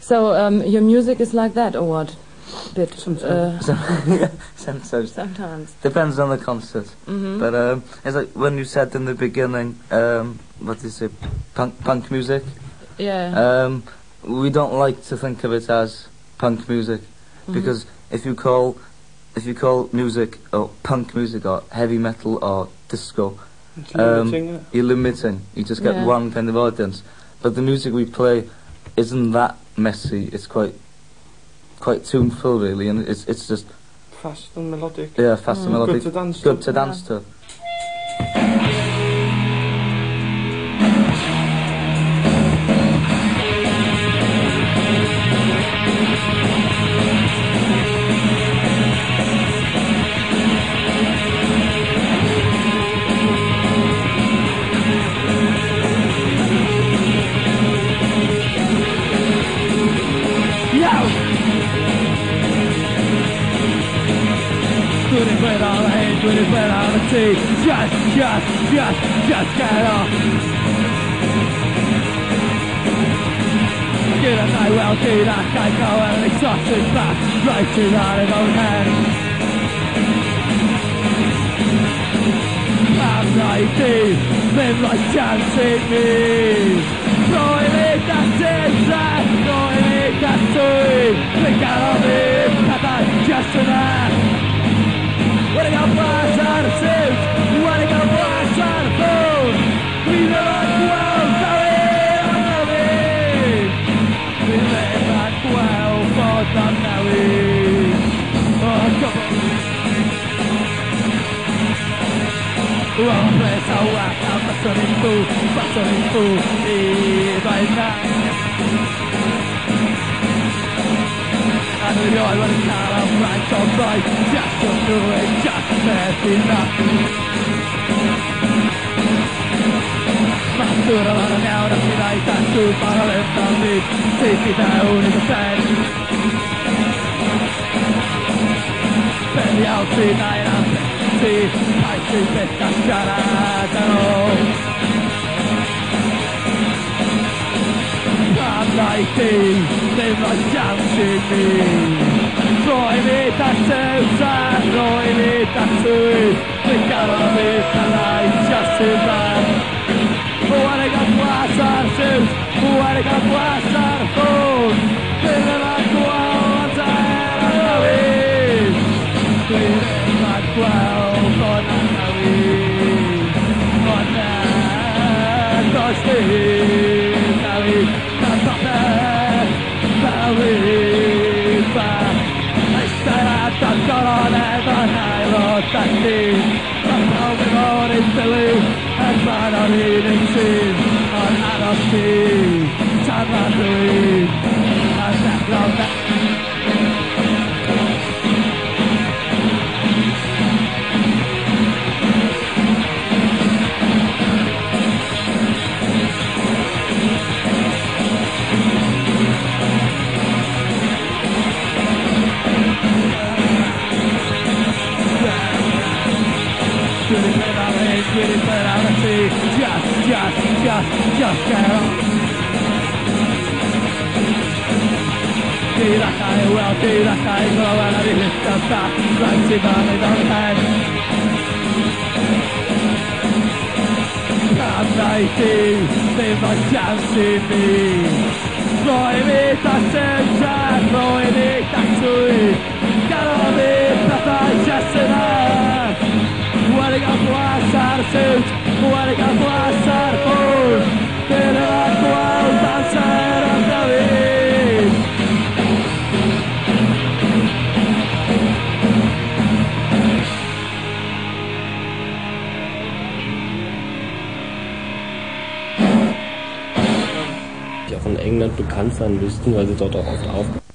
So your music is like that, or what? Bit. Sometimes. Sometimes. Depends on the concert. But it's like when you said in the beginning, what is it, punk music? Yeah. We don't like to think of it as punk music, because if you call music or punk music or heavy metal or disco, you're limiting. You just get one kind of audience. But the music we play isn't that messy. It's quite tuneful, really, and it's just fast and melodic. Yeah, fast and melodic. Good to dance to. Just get off. Get a night well, do that guy go and exhausted back right to that in own head. I'm 19, live like dancing me. Throwing it, that's it, throwing it, that's it. Think out of it, that's just enough. When I got flies out of suits, when I got flies out of food, we live like well, sorry, I'm we live like well, for the married. Oh, come on. One place I whack out, bustling fool, right now. I know you're running out of right or right, just don't do it, just fast enough. Fattura la neura, si dai tanto, parole dammi, se ti dai unico fan. Per gli altri dai la sì, dai si petta sciarata, live like dancing me. Throwing it at outside, throwing it at it. Think out of it tonight, just too bad. When I got glass out of suits, when I got glass out of food, feeling like well, I'm of it. Feeling like well, but not of it. But now, cause this, now it. Just get on. Did that guy well, did that guy go and I did lift up that right in on his own head. I'm 19, live like dancing me. Throwing it, that's it, throwing it, that's it. Get on it, that's just enough. When I got glass out of suit, when I got glass out of food. Ja, von England bekannt sein müssten, weil sie dort auch oft aufgetreten